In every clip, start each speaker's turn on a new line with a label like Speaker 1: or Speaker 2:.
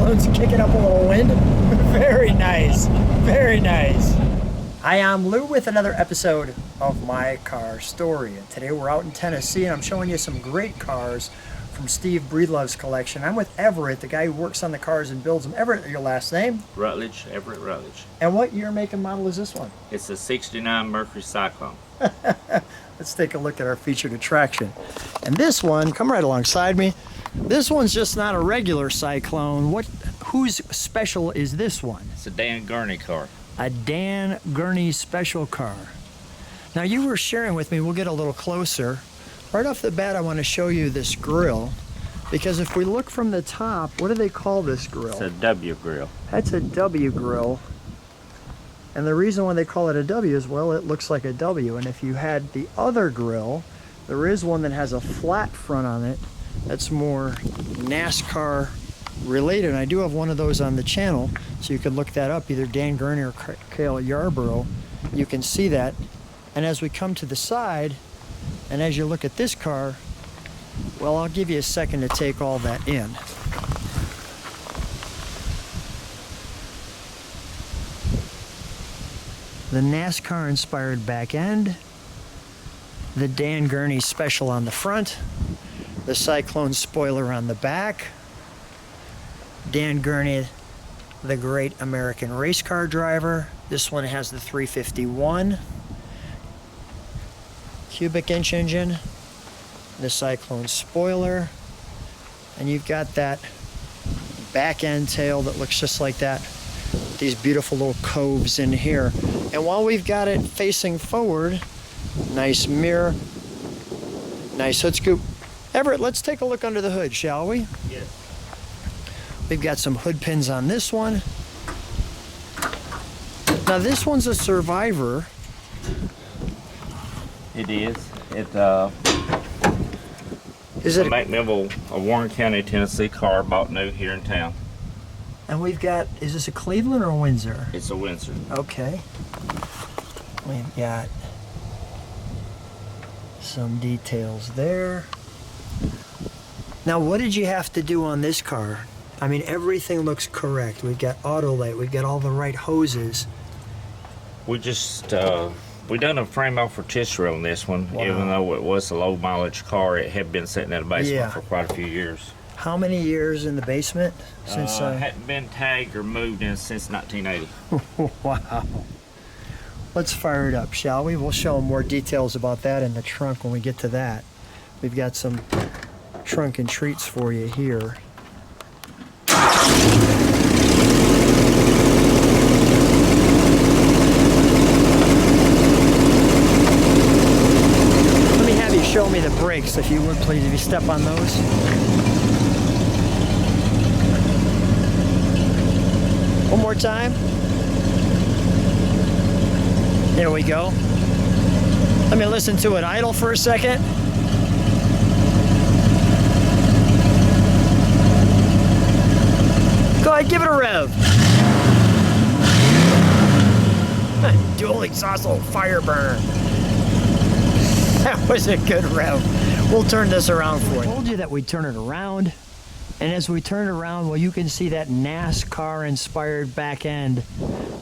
Speaker 1: Cyclone's kicking up a little wind. Very nice. Very nice. Hi, I'm Lou with another episode of My Car Story. And today we're out in Tennessee and I'm showing you some great cars from Steve Breedlove's collection. I'm with Everett, the guy who works on the cars and builds them. Everett, your last name?
Speaker 2: Rutledge, Everett Rutledge.
Speaker 1: And what year, make, and model is this one?
Speaker 2: It's a 69 Mercury Cyclone.
Speaker 1: Let's take a look at our featured attraction. And this one, come right alongside me. This one's just not a regular Cyclone. Whose special is this one?
Speaker 2: It's a Dan Gurney car.
Speaker 1: A Dan Gurney special car. Now you were sharing with me, we'll get a little closer. Right off the bat, I want to show you this grill, because if we look from the top, what do they call this grill?
Speaker 2: It's a W grill.
Speaker 1: That's a W grill. And the reason why they call it a W is, well, it looks like a W. And if you had the other grill, there is one that has a flat front on it that's more NASCAR related. And I do have one of those on the channel, so you can look that up, either Dan Gurney or Cale Yarborough. You can see that. And as we come to the side, and as you look at this car, well, I'll give you a second to take all that in. The NASCAR-inspired back end, the Dan Gurney special on the front, the Cyclone spoiler on the back, Dan Gurney, the great American race car driver. This one has the 351 cubic inch engine, the Cyclone spoiler, and you've got that back end tail that looks just like that. These beautiful little coves in here. And while we've got it facing forward, nice mirror, nice hood scoop. Everett, let's take a look under the hood, shall we?
Speaker 2: Yes.
Speaker 1: We've got some hood pins on this one. Now this one's a Survivor.
Speaker 2: It is. It's
Speaker 1: Is it
Speaker 2: a McMinnville, a Warren County, Tennessee car bought new here in town.
Speaker 1: And we've got, is this a Cleveland or a Windsor?
Speaker 2: It's a Windsor.
Speaker 1: Okay. We've got some details there. Now, what did you have to do on this car? I mean, everything looks correct. We've got auto light. We've got all the right hoses.
Speaker 2: We just, we done a frame off rotisserie on this one.
Speaker 1: Wow.
Speaker 2: Even though it was a low mileage car, it had been sitting in the basement for quite a few years.
Speaker 1: How many years in the basement? Since
Speaker 2: hadn't been tagged or moved in since 1980.
Speaker 1: Wow. Let's fire it up, shall we? We'll show them more details about that in the trunk when we get to that. We've got some trunk and treats for you here. Let me have you show me the brakes, if you would, please, if you step on those. One more time. There we go. Let me listen to it idle for a second. Go ahead, give it a rev. Dual exhaust, little fire burner. That was a good rev. We'll turn this around for you. I told you that we'd turn it around. And as we turn it around, well, you can see that NASCAR-inspired back end,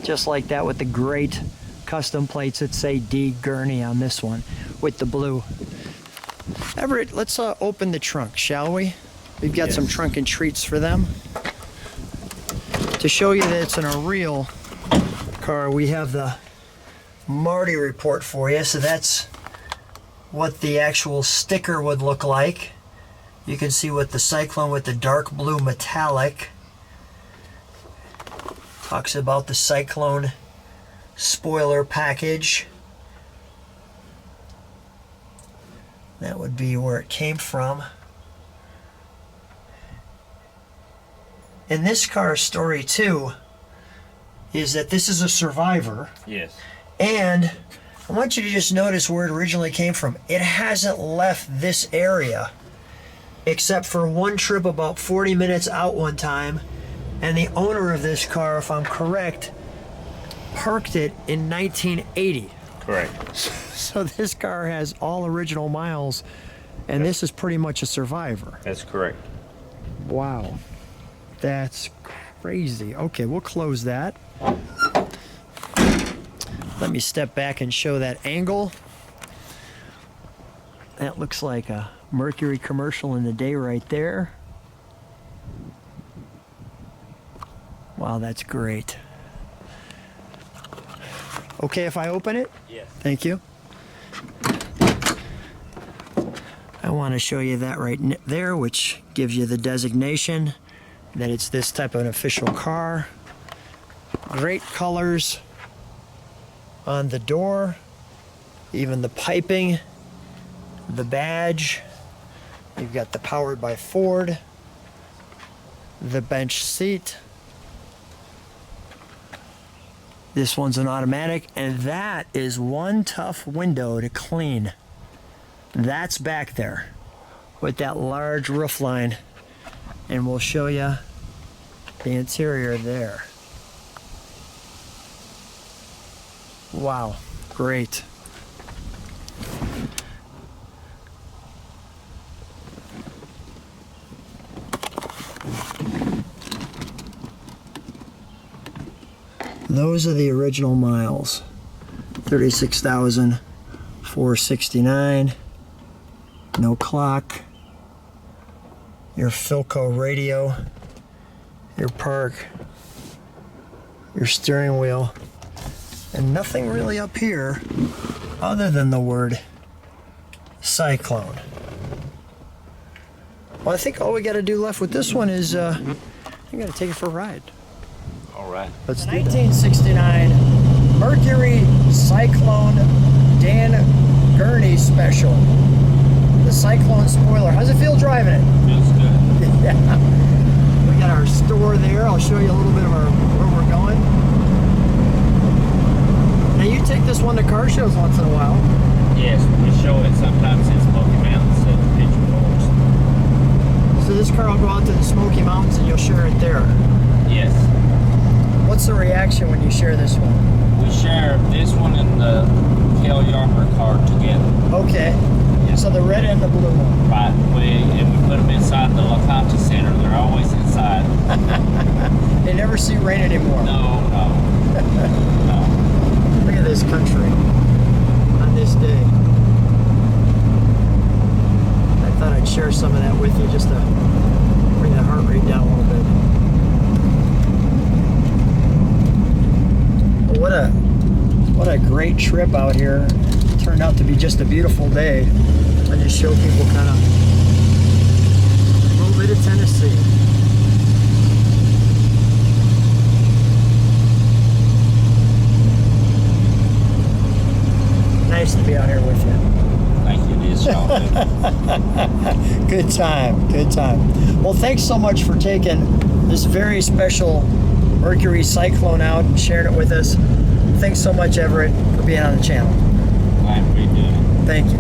Speaker 1: just like that, with the great custom plates that say D. Gurney on this one with the blue. Everett, let's open the trunk, shall we? We've got some trunk and treats for them. To show you that it's in a real car, we have the Marty report for you. So that's what the actual sticker would look like. You can see what the Cyclone with the dark blue metallic. Talks about the Cyclone spoiler package. That would be where it came from. And this car's story too is that this is a Survivor.
Speaker 2: Yes.
Speaker 1: And I want you to just notice where it originally came from. It hasn't left this area except for one trip about 40 minutes out one time. And the owner of this car, if I'm correct, parked it in 1980.
Speaker 2: Correct.
Speaker 1: So this car has all original miles, and this is pretty much a Survivor.
Speaker 2: That's correct.
Speaker 1: Wow. That's crazy. Okay, we'll close that. Let me step back and show that angle. That looks like a Mercury commercial in the day right there. Wow, that's great. Okay if I open it?
Speaker 2: Yes.
Speaker 1: Thank you. I want to show you that right there, which gives you the designation that it's this type of an official car. Great colors on the door, even the piping, the badge. You've got the powered by Ford, the bench seat. This one's an automatic, and that is one tough window to clean. That's back there with that large roof line, and we'll show you the interior there. Wow, great. Those are the original miles. 36,469. No clock. Your Philco radio. Your park. Your steering wheel. And nothing really up here other than the word Cyclone. Well, I think all we got to do left with this one is we got to take it for a ride.
Speaker 2: All right.
Speaker 1: Let's do 1969 Mercury Cyclone Dan Gurney special. The Cyclone spoiler. How's it feel driving it?
Speaker 2: Feels good.
Speaker 1: Yeah. We got our store there. I'll show you a little bit of where we're going. Now you take this one to car shows once in a while.
Speaker 2: Yes, we show it sometimes in Smoky Mountains at the Picture Forest.
Speaker 1: So this car will go out to the Smoky Mountains and you'll share it there.
Speaker 2: Yes.
Speaker 1: What's the reaction when you share this one?
Speaker 2: We share this one and the Kel Yarmer car together.
Speaker 1: Okay.
Speaker 2: Yeah.
Speaker 1: So the red and the blue one.
Speaker 2: Right. We put them inside the LaConte Center. They're always inside.
Speaker 1: They never see rain anymore.
Speaker 2: No, no. No.
Speaker 1: Look at this country on this day. I thought I'd share some of that with you just to bring the heart rate down a little bit. Well, what a great trip out here. It turned out to be just a beautiful day. I just show people kind of a little bit of Tennessee. Nice to be out here with you.
Speaker 2: Thank you, it is, y'all.
Speaker 1: Good time, good time. Well, thanks so much for taking this very special Mercury Cyclone out and sharing it with us. Thanks so much, Everett, for being on the channel.
Speaker 2: Glad we did it.
Speaker 1: Thank you.